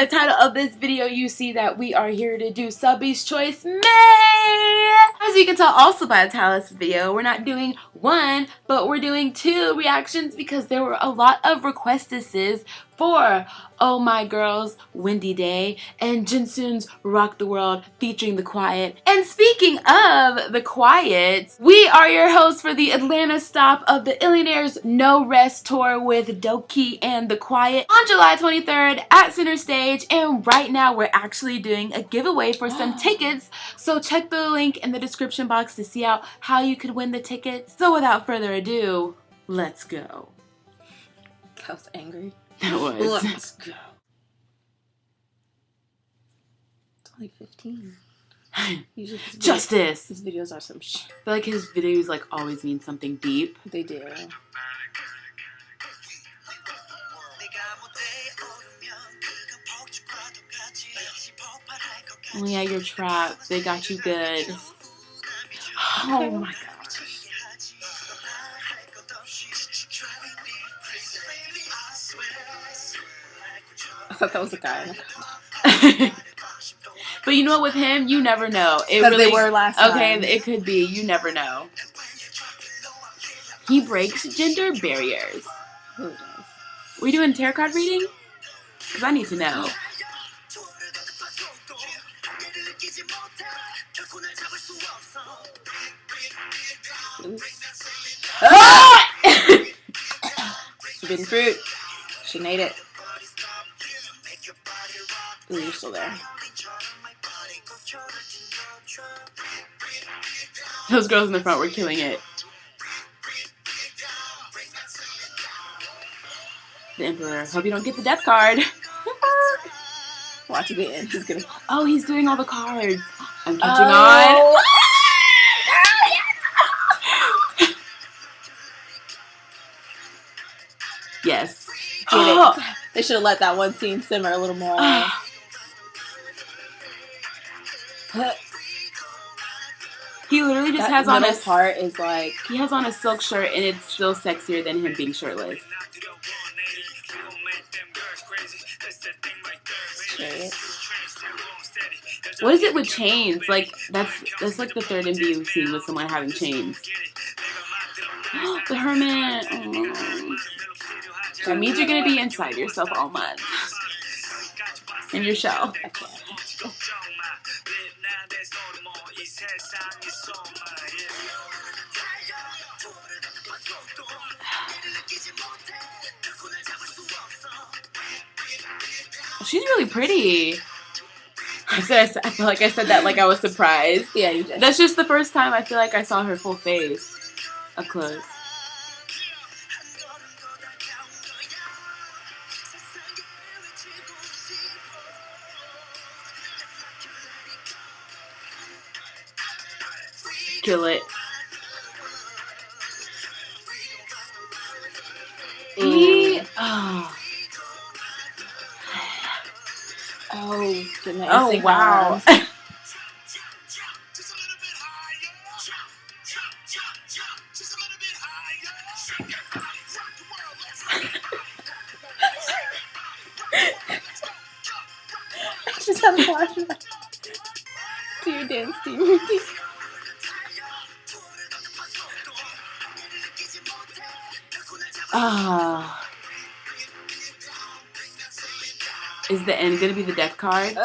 the title of this video, you see that we are here to do Subbies Choice May! As you can tell also by the title of this video, we're not doing one, but we're doing two reactions because there were a lot of requestuses for Oh My Girl's Windy Day and Jinsoon's Rock the World featuring The Quiet. And speaking of The Quiet, we are your hosts for the Atlanta stop of the Illionaires No Rest Tour with Doki and The Quiet on July 23rd at Center Stage. And right now we're actually doing a giveaway for some tickets. So check the link in the description box to see out how you could win the tickets. So without further ado, let's go. I was angry. That was. Let's go. It's only 15. Usually Justice! His videos are some shit. I feel like his videos like always mean something deep. They do. Oh yeah, you're trapped. They got you good. Oh my god. I thought that was a guy. But you know what, with him, you never know. It really, they were last time. Okay, it could be. You never know. He breaks gender barriers. Who does? We doing tarot card reading? Because I need to know. Ah! Forbidden fruit. She made it. Ooh, you're still there. Those girls in the front were killing it. The Emperor. Hope you don't get the death card. Watch the end. He's gonna. Oh, he's doing all the cards. I'm catching on. Yes. Get it. They should have let that one scene simmer a little more. He literally just has on a part is like he has on a silk shirt and it's still sexier than him being shirtless. Shit. What is it with chains? Like that's like the third MV we've seen with someone having chains. The hermit. Oh. That means you're gonna be inside yourself all month. In your shell. She's really pretty. I feel like I said that like I was surprised. Yeah, you did. That's just the first time I feel like I saw her full face up close. Kill it. Oh, goodness. Oh, wow. I just had a flashback to your dance team routine. Is the end gonna be the death card?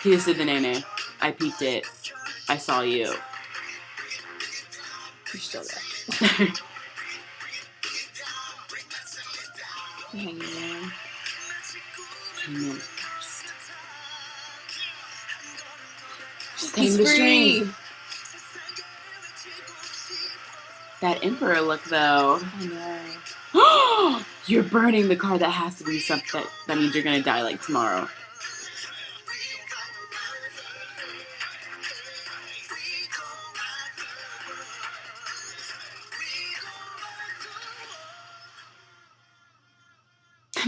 He just did the nene. I peeked it. I saw you. You're still there. Hanging there. Hanging first. Just tame He's the free. strings. That Emperor look, though. I know. You're burning the card. That has to be something. That means you're gonna die like tomorrow.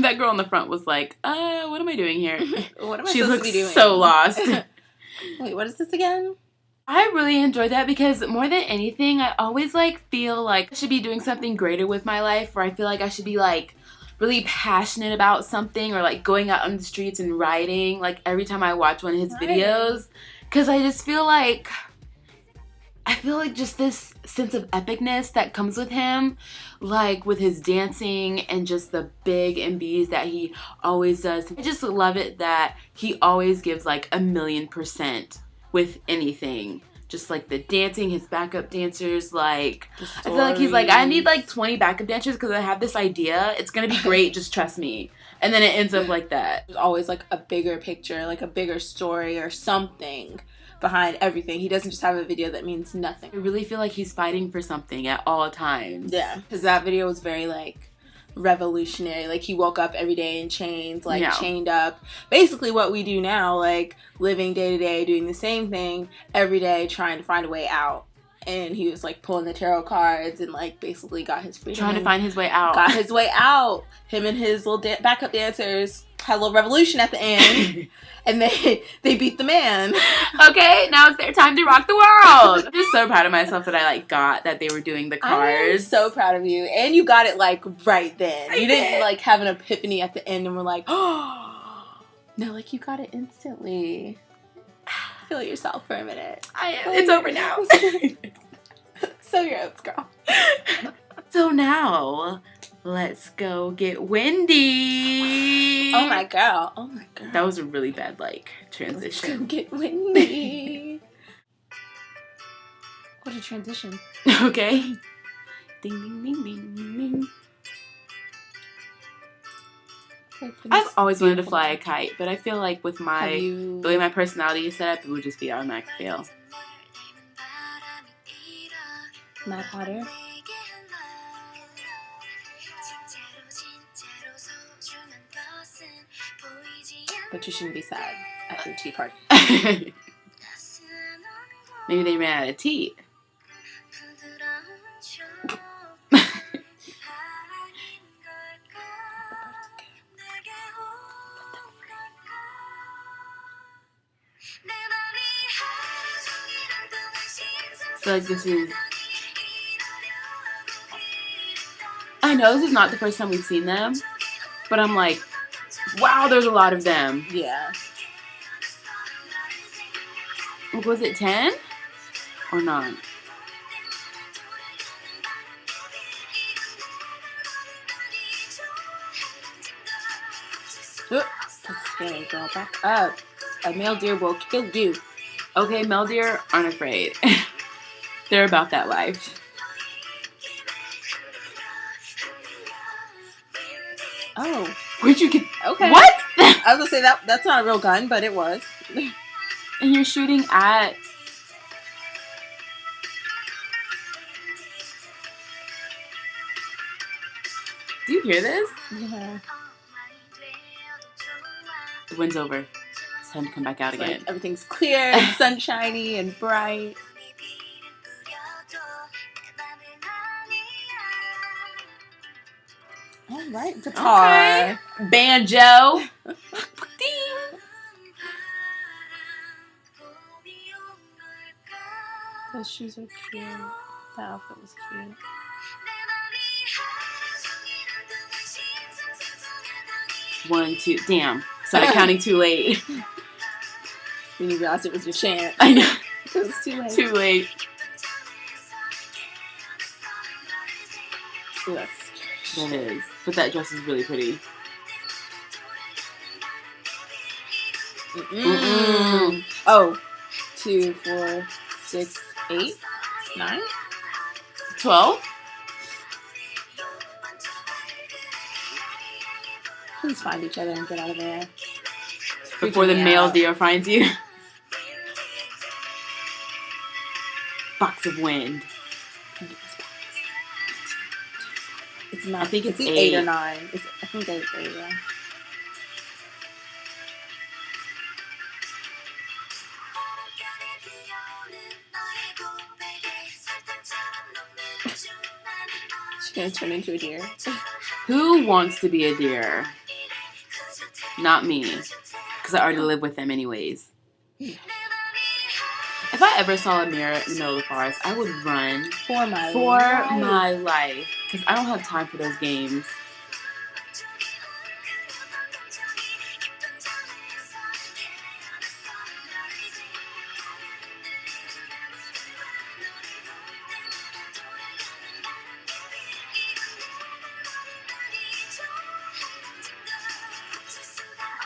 That girl in the front was like, what am I doing here? What am I She supposed looks to be doing? so lost. Wait, what is this again? I really enjoyed that because more than anything, I always like feel like I should be doing something greater with my life, or I feel like I should be like really passionate about something, or like going out on the streets and writing like every time I watch one of his videos, because I just feel like just this sense of epicness that comes with him, like with his dancing and just the big MVs that he always does. I just love it that he always gives like 1,000,000% with anything. Just like the dancing, his backup dancers, like I feel like he's like, I need like 20 backup dancers because I have this idea. It's gonna be great, just trust me. And then it ends up like that. There's always like a bigger picture, like a bigger story or something behind everything. He doesn't just have a video that means nothing. I really feel like he's fighting for something at all times. Yeah, because that video was very like revolutionary. Like he woke up every day in chains, like chained up. Basically what we do now, like living day to day, doing the same thing every day, trying to find a way out. And he was like pulling the tarot cards and like basically got his freedom. Trying to find his way out. Got his way out. Him and his little backup dancers had a little revolution at the end. And they beat the man. Okay, now it's their time to rock the world. I'm just so proud of myself that I like got that they were doing the cards. I'm so proud of you. And you got it like right then. You didn't like have an epiphany at the end and were like, oh. No, like you got it instantly. Feel yourself for a minute. It's over now. So your oats, girl. So now, let's go get windy. Oh my girl. Oh my girl. That was a really bad like transition. Let's go get windy. What a transition. Okay. Ding ding ding ding ding. I've always wanted to fly a kite, but I feel like with the way my personality is set up, it would just be automatic fail. Mad Hatter. But you shouldn't be sad at your tea party. Maybe they ran out of tea. I feel like this is... I know this is not the first time we've seen them, but I'm like, wow, there's a lot of them. Yeah. Was it 10 or not? Oops, that's scary, girl. Back up. A male deer will kill you. Okay, male deer aren't afraid. They're about that life. Oh. Where'd you get... Okay. What? I was gonna say that's not a real gun, but it was. And you're shooting at... Do you hear this? Yeah. The wind's over. It's time to come back out again. Like everything's clear and sunshiny and bright. All right, guitar. Okay. Banjo. Those shoes are cute. That outfit was cute. 1, 2. Damn. Started counting too late. When you realized it was your chance. I know. It was too late. Too late. Yes. That is. But that dress is really pretty. Oh, 2, 4, 6, 8, 9, 12? Please find each other and get out of there. Before the male deer finds you. Box of wind. It's not. I think it's 8 or 9. I think it's 8, yeah. She's gonna turn into a deer. Who wants to be a deer? Not me. Because I already live with them anyways. If I ever saw a mirror in the middle of the forest, I would run for my life. Because I don't have time for those games.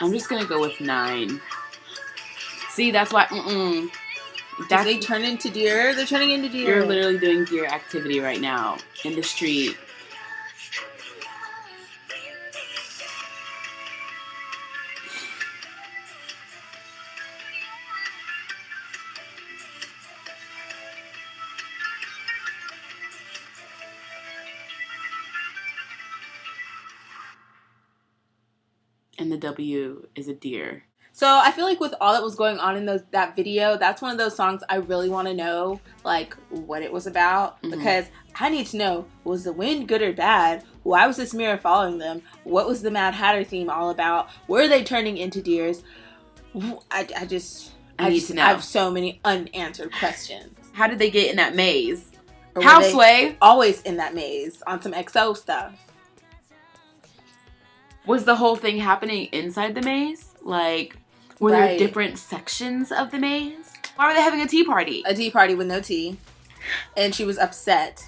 I'm just gonna go with 9. See, that's why. Did they turn into deer? They're turning into deer. You're literally doing deer activity right now in the street. And the W is a deer. So I feel like with all that was going on in that video, that's one of those songs I really want to know, like, what it was about. Because I need to know, was the wind good or bad? Why was this mirror following them? What was the Mad Hatter theme all about? Were they turning into deers? I need to know. I have so many unanswered questions. How did they get in that maze? Or Houseway. Always in that maze on some XO stuff. Was the whole thing happening inside the maze? Like, were there different sections of the maze? Why were they having a tea party? A tea party with no tea. And she was upset.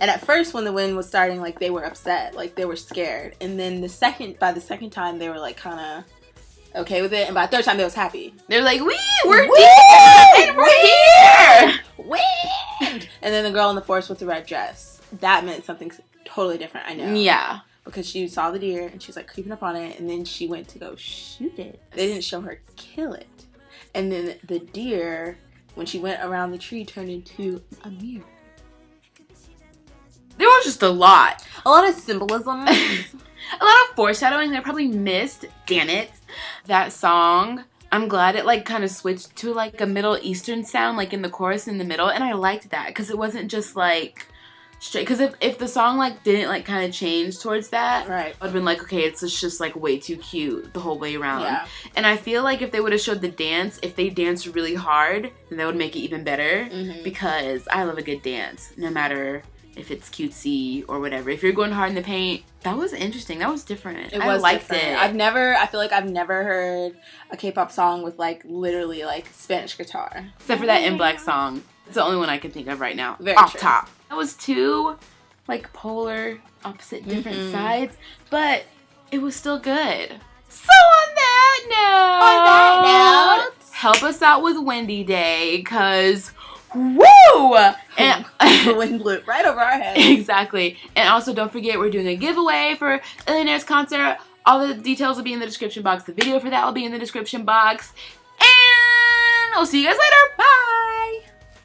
And at first when the wind was starting, like, they were upset. Like, they were scared. And then by the second time, they were, like, kind of okay with it. And by the third time, they was happy. They're like, we're deer! And we're here! Wind! And then the girl in the forest with the red dress. That meant something totally different, I know. Yeah. Because she saw the deer and she was like creeping up on it, and then she went to go shoot it. They didn't show her kill it. And then the deer, when she went around the tree, turned into a mirror. There was just a lot. A lot of symbolism. A lot of foreshadowing. They probably missed, damn it, that song. I'm glad it like kind of switched to like a Middle Eastern sound, like in the chorus in the middle, and I liked that because it wasn't just like straight. Because if the song like didn't like kind of change towards that, right, I'd been like, okay, it's just like way too cute the whole way around. Yeah. And I feel like if they would have showed the dance, if they danced really hard, then that would make it even better. Because I love a good dance, no matter if it's cutesy or whatever. If you're going hard in the paint, that was interesting. That was different. I liked it. I feel like I've never heard a K-pop song with like literally like Spanish guitar. Except for that In Black song. It's the only one I can think of right now. Very off true. top. That was two like polar, opposite, different sides, but it was still good. So on that note, help us out with Windy Day, because woo! And the wind blew right over our heads. Exactly. And also don't forget, we're doing a giveaway for Illionaire's concert. All the details will be in the description box. The video for that will be in the description box. And I'll see you guys later. Bye!